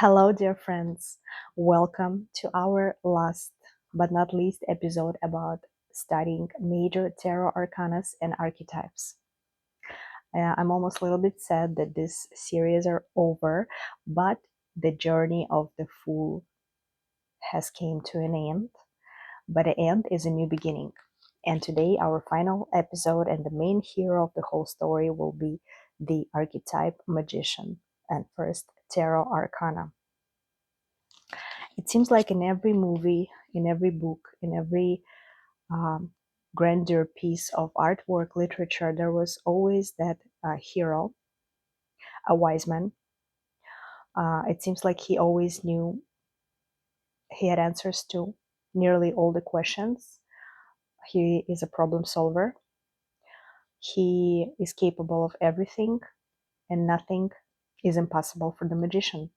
Hello, dear friends. Welcome to our last but not least episode about studying major tarot arcanas and archetypes. I'm almost a little bit sad that this series are over, but the journey of the Fool has came to an end. But the end is a new beginning. And today, our final episode and the main hero of the whole story will be the archetype magician and first tarot arcana. It seems like in every movie, in every book, in every um, grandeur piece of artwork, literature, there was always that hero, a wise man. It seems like he always knew, he had answers to nearly all the questions. He is a problem solver. He is capable of everything, and nothing is impossible for the magician.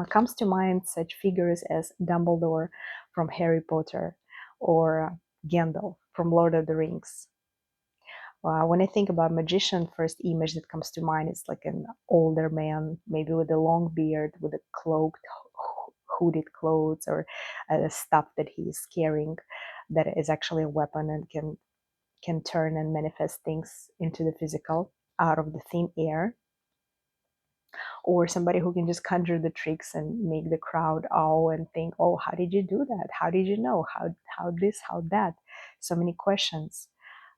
Comes to mind such figures as Dumbledore from Harry Potter or Gandalf from Lord of the Rings. When I think about magician, first image that comes to mind is like an older man, maybe with a long beard, with a cloaked, hooded clothes, or stuff that he is carrying that is actually a weapon and can turn and manifest things into the physical out of the thin air. Or somebody who can just conjure the tricks and make the crowd awe and think, oh, how did you do that? How did you know? How this, how that? So many questions.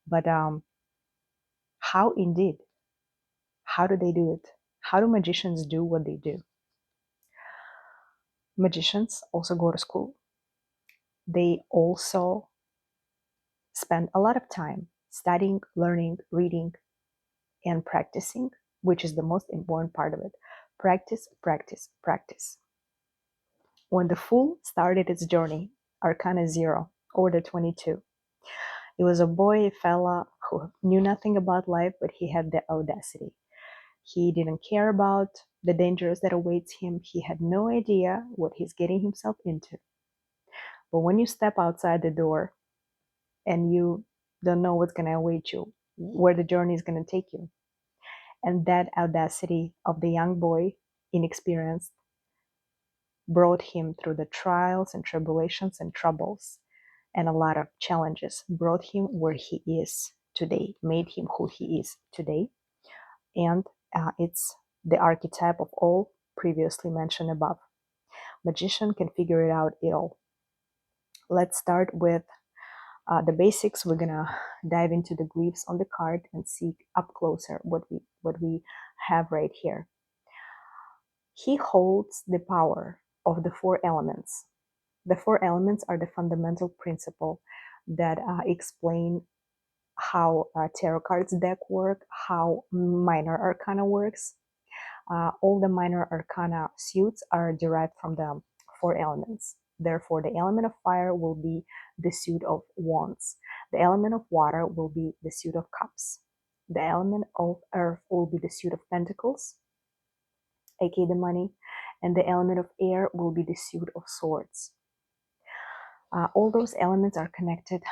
But how indeed? How do they do it? How do magicians do what they do? Magicians also go to school. They also spend a lot of time studying, learning, reading, and practicing, which is the most important part of it. Practice, practice, practice. When the Fool started its journey, Arcana 0, Order 22, he was a boy, a fella who knew nothing about life, but he had the audacity. He didn't care about the dangers that awaits him. He had no idea what he's getting himself into. But when you step outside the door and you don't know what's going to await you, where the journey is going to take you, and that audacity of the young boy, inexperienced, brought him through the trials and tribulations and troubles and a lot of challenges, brought him where he is today, made him who he is today. And it's the archetype of all previously mentioned above. Magician can figure it out all. Let's start with the basics. We're gonna dive into the glyphs on the card and see up closer what we have right here. He holds the power of the four elements. The four elements are the fundamental principle that explain how tarot cards deck work, how minor arcana works. All the minor arcana suits are derived from the four elements. Therefore, the element of fire will be the suit of wands. The element of water will be the suit of cups. The element of earth will be the suit of pentacles, aka the money. And the element of air will be the suit of swords. All those elements are connected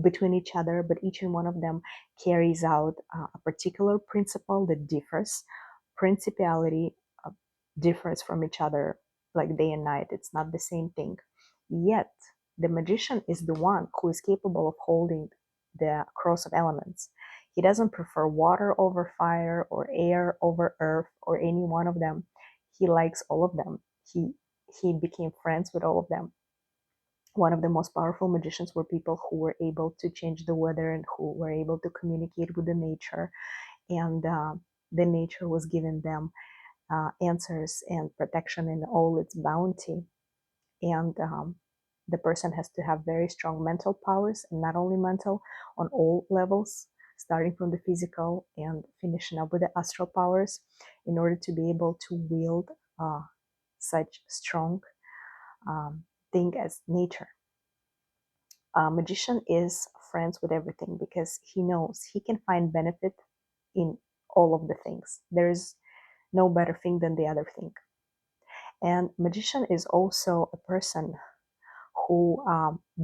between each other, but each and one of them carries out a particular principle that differs. Principality differs from each other like day and night. It's not the same thing. Yet, the magician is the one who is capable of holding the cross of elements. He doesn't prefer water over fire or air over earth or any one of them. He likes all of them. He became friends with all of them. One of the most powerful magicians were people who were able to change the weather and who were able to communicate with the nature, and the nature was giving them answers and protection in all its bounty. And the person has to have very strong mental powers, and not only mental, on all levels, starting from the physical and finishing up with the astral powers, in order to be able to wield such strong thing as nature. A magician is friends with everything because he knows he can find benefit in all of the things. There is no better thing than the other thing. And magician is also a person who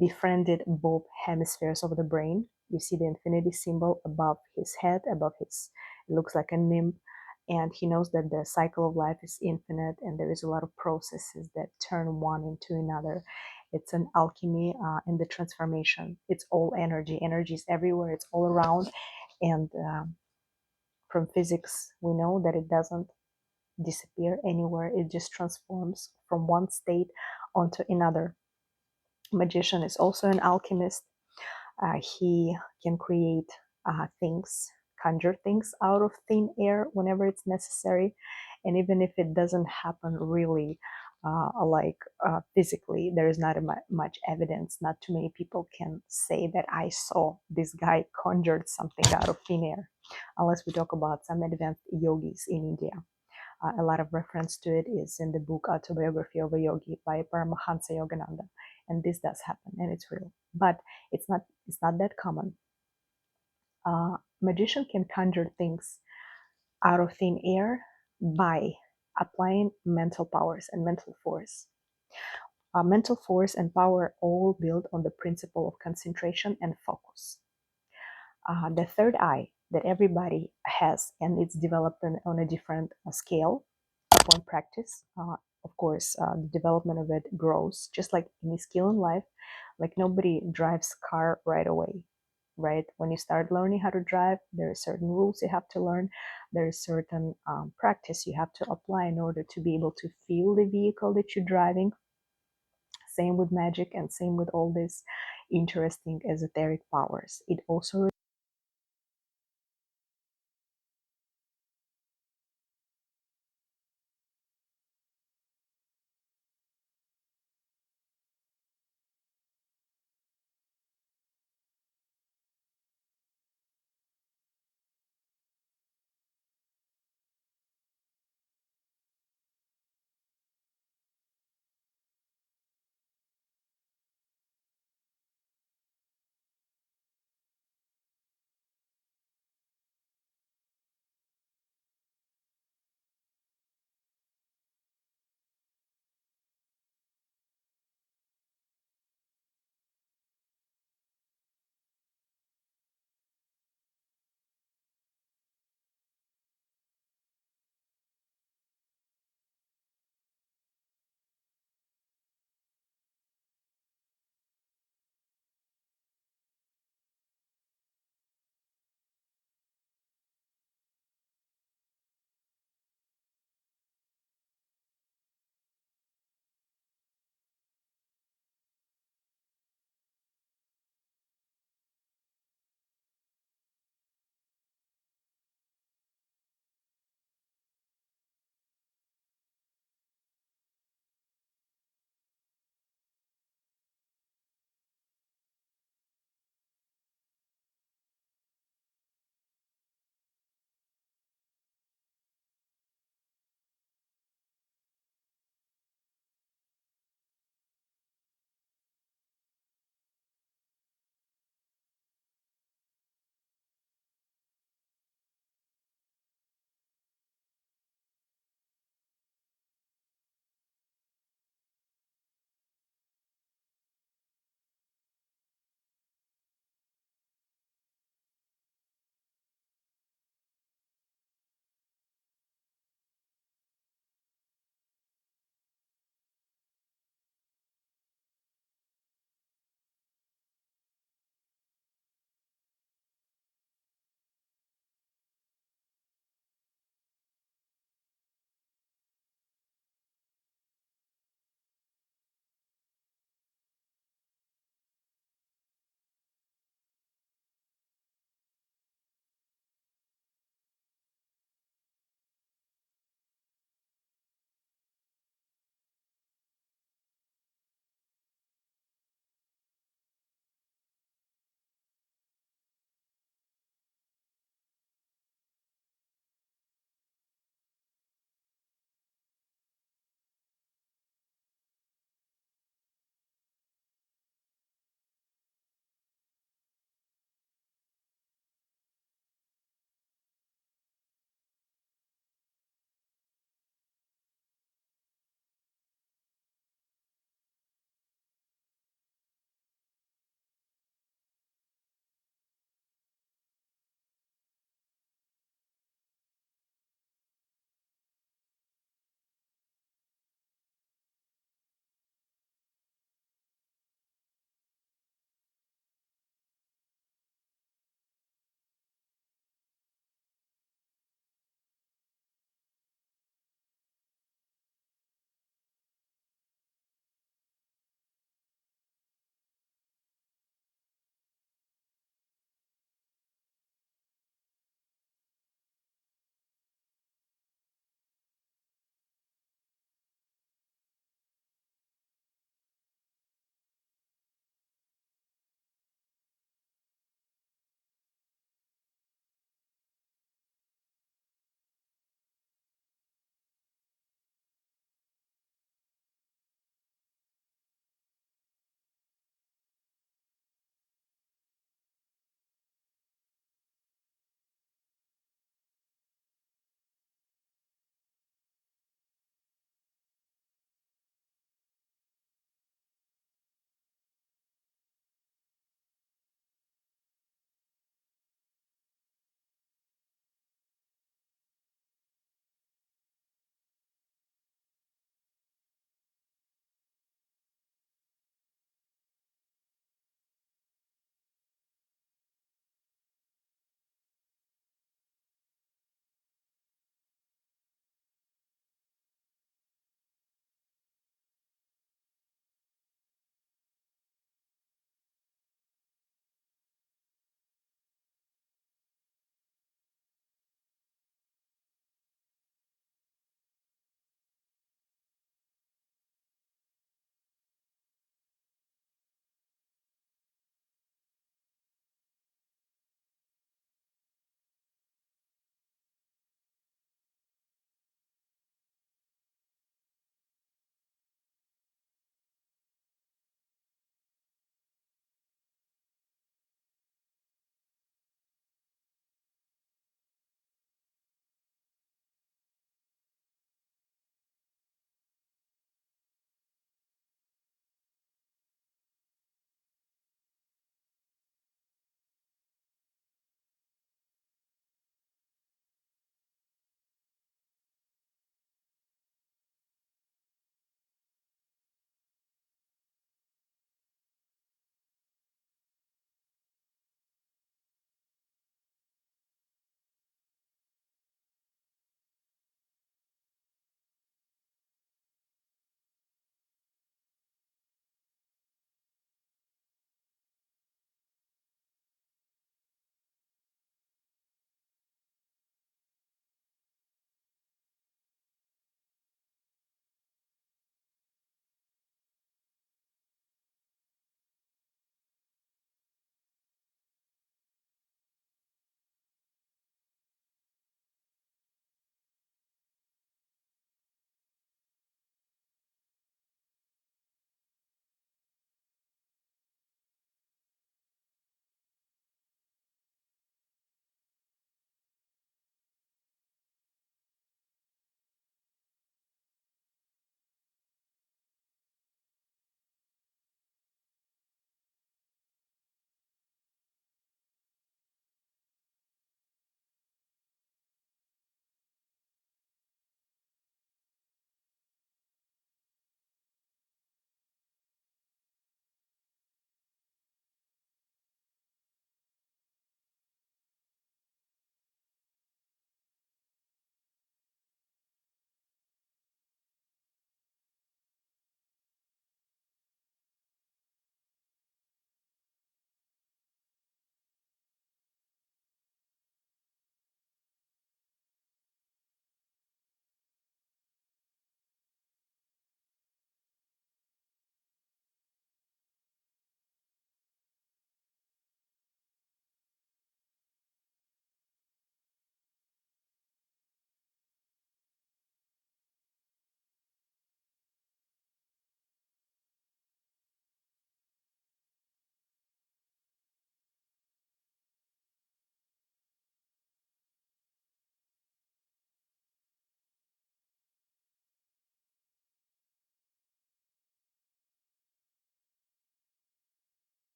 befriended both hemispheres of the brain. You see the infinity symbol above his head, above his, it looks like a nymph, And he knows that the cycle of life is infinite and there is a lot of processes that turn one into another. It's an alchemy and the transformation. It's all energy. Energy is everywhere. It's all around. And from physics, we know that it doesn't disappear anywhere. It just transforms from one state onto another. Magician is also an alchemist. He can create things, conjure things out of thin air whenever it's necessary. And even if it doesn't happen really physically, there is not much evidence. Not too many people can say that I saw this guy conjured something out of thin air, unless we talk about some advanced yogis in India. A lot of reference to it is in the book Autobiography of a Yogi by Paramahansa Yogananda. And this does happen and it's real. But it's not that common. Magician can conjure things out of thin air by applying mental powers and mental force. Mental force and power all built on the principle of concentration and focus. The third eye that everybody has, and it's developed on a different scale upon practice. Of course, the development of it grows, just like any skill in life. Like nobody drives car right away, right? When you start learning how to drive, there are certain rules you have to learn. There is certain practice you have to apply in order to be able to feel the vehicle that you're driving. Same with magic and same with all these interesting esoteric powers. It also